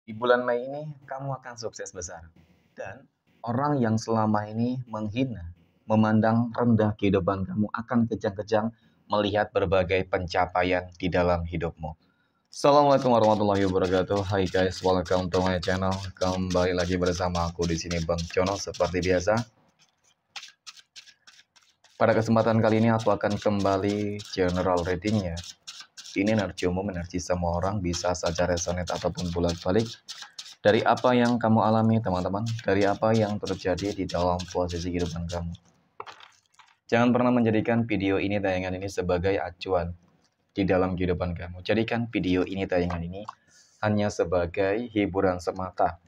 Di bulan Mei ini kamu akan sukses besar. Dan orang yang selama ini menghina, memandang rendah kehidupan kamu akan kejang-kejang melihat berbagai pencapaian di dalam hidupmu. Assalamualaikum warahmatullahi wabarakatuh. Hai guys, welcome to my channel. Kembali lagi bersama aku di sini Bang Jono seperti biasa. Pada kesempatan kali ini aku akan kembali general readingnya. Ini energi umum, energi semua orang, bisa saja resonate ataupun bolak-balik. Dari apa yang kamu alami teman-teman, dari apa yang terjadi di dalam posisi kehidupan kamu. Jangan pernah menjadikan video ini, tayangan ini sebagai acuan di dalam kehidupan kamu. Jadikan video ini, tayangan ini hanya sebagai hiburan semata.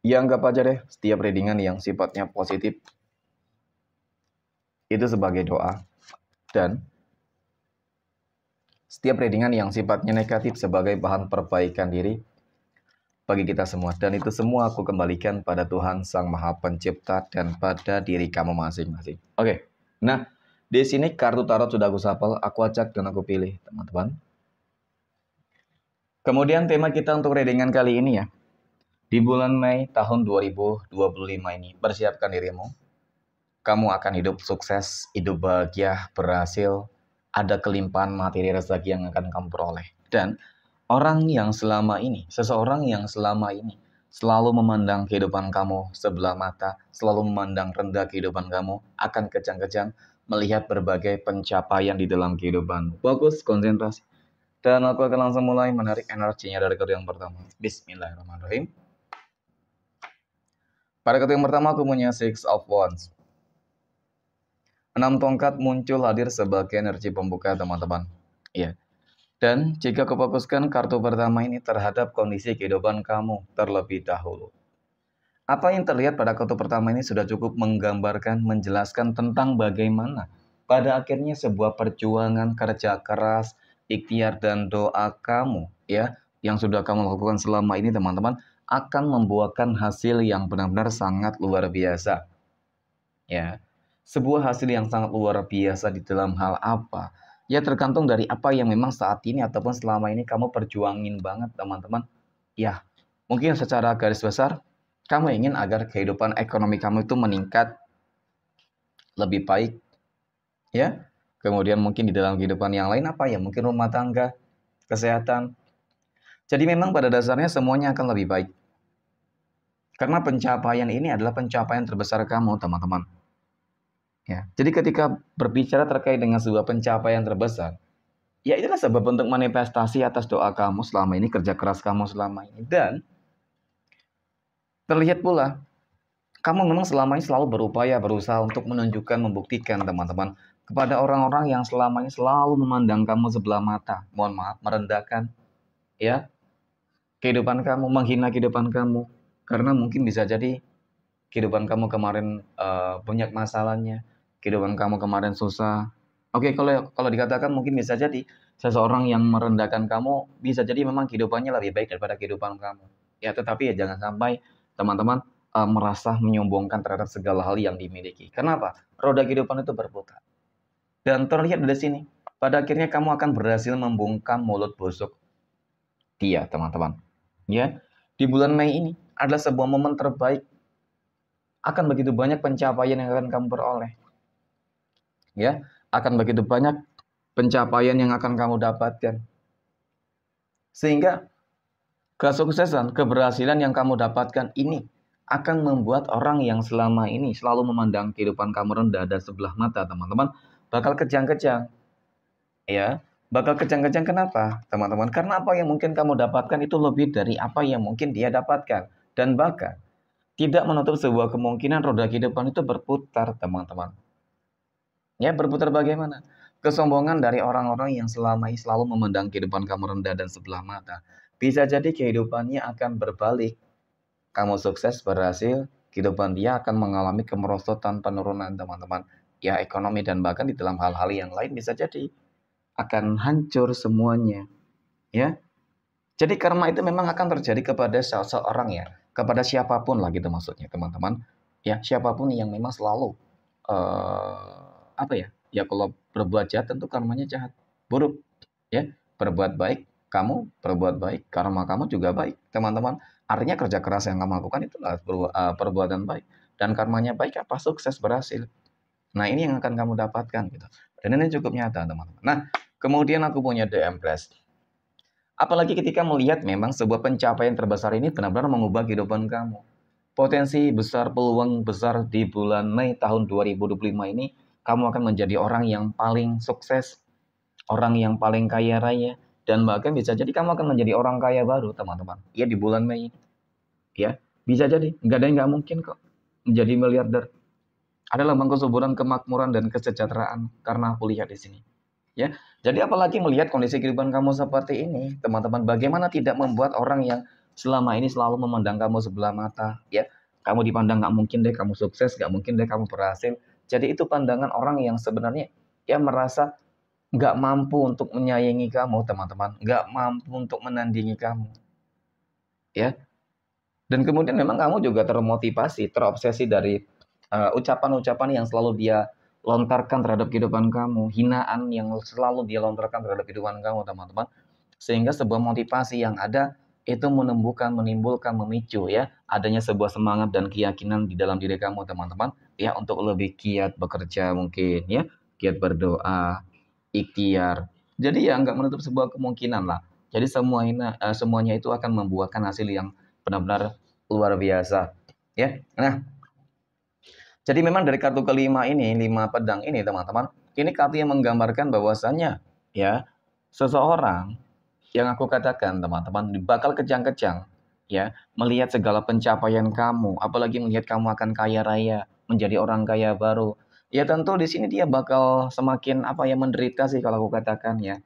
Ya anggap aja deh setiap readingan yang sifatnya positif itu sebagai doa. Dan setiap readingan yang sifatnya negatif sebagai bahan perbaikan diri bagi kita semua. Dan itu semua aku kembalikan pada Tuhan Sang Maha Pencipta dan pada diri kamu masing-masing. Oke, nah di sini kartu tarot sudah aku shuffle, aku acak dan aku pilih teman-teman. Kemudian tema kita untuk readingan kali ini ya, di bulan Mei tahun 2025 ini, persiapkan dirimu. Kamu akan hidup sukses, hidup bahagia, berhasil, ada kelimpahan materi rezeki yang akan kamu peroleh. Dan orang yang selama ini, seseorang yang selama ini selalu memandang kehidupan kamu sebelah mata, selalu memandang rendah kehidupan kamu, akan kejang-kejang melihat berbagai pencapaian di dalam kehidupan. Fokus, konsentrasi. Dan aku akan langsung mulai menarik energinya dari kartu yang pertama. Bismillahirrahmanirrahim. Pada kartu yang pertama aku punya Six of Wands. 6 tongkat muncul hadir sebagai energi pembuka teman-teman. Iya. Dan jika kufokuskan kartu pertama ini terhadap kondisi kehidupan kamu terlebih dahulu. Apa yang terlihat pada kartu pertama ini sudah cukup menggambarkan, menjelaskan tentang bagaimana pada akhirnya sebuah perjuangan kerja keras, ikhtiar dan doa kamu ya, yang sudah kamu lakukan selama ini teman-teman, akan membuahkan hasil yang benar-benar sangat luar biasa. Ya. Sebuah hasil yang sangat luar biasa di dalam hal apa? Ya tergantung dari apa yang memang saat ini ataupun selama ini kamu perjuangin banget teman-teman. Ya, mungkin secara garis besar, kamu ingin agar kehidupan ekonomi kamu itu meningkat lebih baik. Ya, kemudian mungkin di dalam kehidupan yang lain apa ya? Mungkin rumah tangga, kesehatan. Jadi memang pada dasarnya semuanya akan lebih baik. Karena pencapaian ini adalah pencapaian terbesar kamu teman-teman. Ya, jadi ketika berbicara terkait dengan sebuah pencapaian terbesar, ya itulah sebab bentuk manifestasi atas doa kamu selama ini, kerja keras kamu selama ini. Dan terlihat pula, kamu memang selama ini selalu berupaya, berusaha untuk menunjukkan, membuktikan teman-teman, kepada orang-orang yang selama ini selalu memandang kamu sebelah mata. Mohon maaf, merendahkan ya kehidupan kamu, menghina kehidupan kamu. Karena mungkin bisa jadi kehidupan kamu kemarin banyak masalahnya, kehidupan kamu kemarin susah. Oke, kalau dikatakan mungkin bisa jadi seseorang yang merendahkan kamu bisa jadi memang kehidupannya lebih baik daripada kehidupan kamu. Ya, tetapi ya jangan sampai teman-teman merasa menyombongkan terhadap segala hal yang dimiliki. Kenapa? Roda kehidupan itu berputar. Dan terlihat dari sini, pada akhirnya kamu akan berhasil membungkam mulut busuk dia, teman-teman. Ya, di bulan Mei ini adalah sebuah momen terbaik. Akan begitu banyak pencapaian yang akan kamu peroleh. Ya, akan begitu banyak pencapaian yang akan kamu dapatkan. Sehingga kesuksesan, keberhasilan yang kamu dapatkan ini akan membuat orang yang selama ini selalu memandang kehidupan kamu rendah dan sebelah mata, teman-teman, bakal kejang-kejang. Ya, bakal kejang-kejang kenapa, teman-teman? Karena apa yang mungkin kamu dapatkan itu lebih dari apa yang mungkin dia dapatkan. Dan bahkan tidak menutup sebuah kemungkinan roda kehidupan itu berputar, teman-teman. Ya, berputar bagaimana? Kesombongan dari orang-orang yang selama ini selalu memandang kehidupan kamu rendah dan sebelah mata. Bisa jadi kehidupannya akan berbalik. Kamu sukses, berhasil, kehidupan dia akan mengalami kemerosotan, penurunan, teman-teman. Ya, ekonomi dan bahkan di dalam hal-hal yang lain bisa jadi akan hancur semuanya. Ya, jadi karma itu memang akan terjadi kepada seseorang ya, kepada siapapun lah gitu maksudnya, teman-teman. Ya, siapapun yang memang selalu apa ya? Ya kalau berbuat jahat tentu karmanya jahat, buruk. Ya, berbuat baik kamu berbuat baik, karma kamu juga baik, teman-teman. Artinya kerja keras yang kamu lakukan itulah perbuatan baik. Dan karmanya baik apa? Sukses, berhasil. Nah, ini yang akan kamu dapatkan gitu. Dan ini cukup nyata, teman-teman. Nah, kemudian aku punya The Empress. Apalagi ketika melihat memang sebuah pencapaian terbesar ini benar-benar mengubah kehidupan kamu. Potensi besar, peluang besar di bulan Mei tahun 2025 ini, kamu akan menjadi orang yang paling sukses, orang yang paling kaya raya, dan bahkan bisa jadi kamu akan menjadi orang kaya baru, teman-teman. Ya, di bulan Mei. Ya, bisa jadi. Nggak ada yang nggak mungkin kok menjadi miliarder. Adalah kesuburan, kemakmuran, dan kesejahteraan karena aku lihat di sini. Ya, jadi apalagi melihat kondisi kehidupan kamu seperti ini, teman-teman, bagaimana tidak membuat orang yang selama ini selalu memandang kamu sebelah mata, ya, kamu dipandang nggak mungkin deh kamu sukses, nggak mungkin deh kamu berhasil. Jadi itu pandangan orang yang sebenarnya ya merasa nggak mampu untuk menyayangi kamu, teman-teman, nggak mampu untuk menandingi kamu, ya. Dan kemudian memang kamu juga termotivasi, terobsesi dari ucapan-ucapan yang selalu dia lontarkan terhadap kehidupan kamu, hinaan yang selalu dia lontarkan terhadap kehidupan kamu, teman-teman. Sehingga sebuah motivasi yang ada itu menimbulkan, memicu ya, adanya sebuah semangat dan keyakinan di dalam diri kamu, teman-teman, ya, untuk lebih giat bekerja mungkin ya, giat berdoa, ikhtiar. Jadi ya nggak menutup sebuah kemungkinan lah. Jadi semuanya itu akan membuahkan hasil yang benar-benar luar biasa. Ya. Nah, jadi memang dari kartu kelima ini, 5 pedang ini, teman-teman, ini kartu yang menggambarkan bahwasannya ya, seseorang yang aku katakan, teman-teman, bakal kejang-kejang ya, melihat segala pencapaian kamu, apalagi melihat kamu akan kaya raya, menjadi orang kaya baru. Ya tentu di sini dia bakal semakin apa ya, menderita sih kalau aku katakan ya.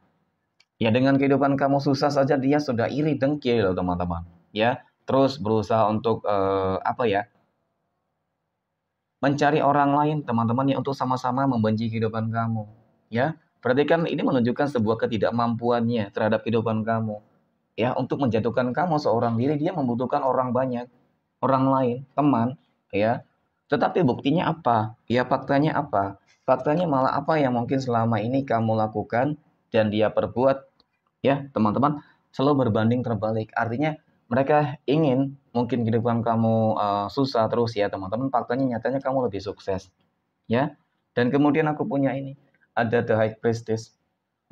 Ya dengan kehidupan kamu susah saja dia sudah iri dengki loh, teman-teman. Ya, terus berusaha untuk apa ya? Mencari orang lain, teman-teman, yang untuk sama-sama membenci kehidupan kamu. Ya, berarti kan ini menunjukkan sebuah ketidakmampuannya terhadap kehidupan kamu. Ya, untuk menjatuhkan kamu seorang diri, dia membutuhkan orang banyak, orang lain, teman, ya. Tetapi buktinya apa? Ya, faktanya apa? Faktanya malah apa yang mungkin selama ini kamu lakukan dan dia perbuat, ya, teman-teman, selalu berbanding terbalik. Artinya mereka ingin mungkin kehidupan kamu susah terus ya, teman-teman. Faktanya nyatanya kamu lebih sukses, ya. Dan kemudian aku punya ini, ada The High Priestess.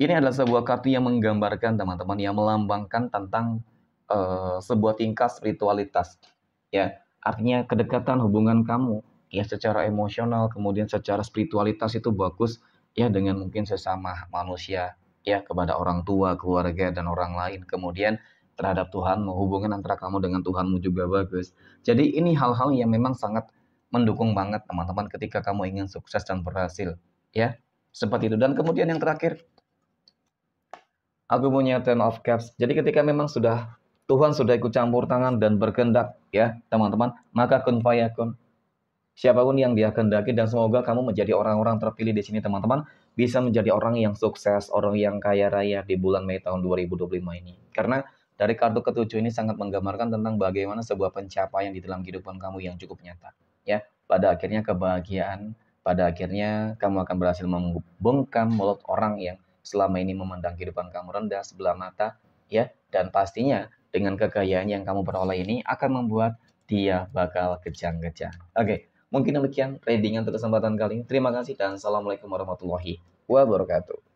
Ini adalah sebuah kartu yang menggambarkan, teman-teman, yang melambangkan tentang sebuah tingkat spiritualitas. Ya, artinya kedekatan hubungan kamu ya secara emosional, kemudian secara spiritualitas itu bagus ya dengan mungkin sesama manusia, ya, kepada orang tua, keluarga, dan orang lain. Kemudian terhadap Tuhanmu, hubungan antara kamu dengan Tuhanmu juga bagus. Jadi ini hal-hal yang memang sangat mendukung banget, teman-teman, ketika kamu ingin sukses dan berhasil, ya. Seperti itu. Dan kemudian yang terakhir, aku punya Ten of Cups. Jadi ketika memang Tuhan sudah ikut campur tangan dan berkehendak, ya, teman-teman, maka kun fayakun. Siapapun yang dia kehendaki, dan semoga kamu menjadi orang-orang terpilih di sini, teman-teman, bisa menjadi orang yang sukses, orang yang kaya raya di bulan Mei tahun 2025 ini. Karena dari kartu ketujuh ini sangat menggambarkan tentang bagaimana sebuah pencapaian di dalam kehidupan kamu yang cukup nyata. Ya, pada akhirnya kebahagiaan, pada akhirnya kamu akan berhasil membungkam mulut orang yang selama ini memandang kehidupan kamu rendah sebelah mata, ya, dan pastinya dengan kekayaan yang kamu peroleh ini akan membuat dia bakal kejang-kejang. Oke, mungkin demikian readingan untuk kesempatan kali ini. Terima kasih dan assalamualaikum warahmatullahi wabarakatuh.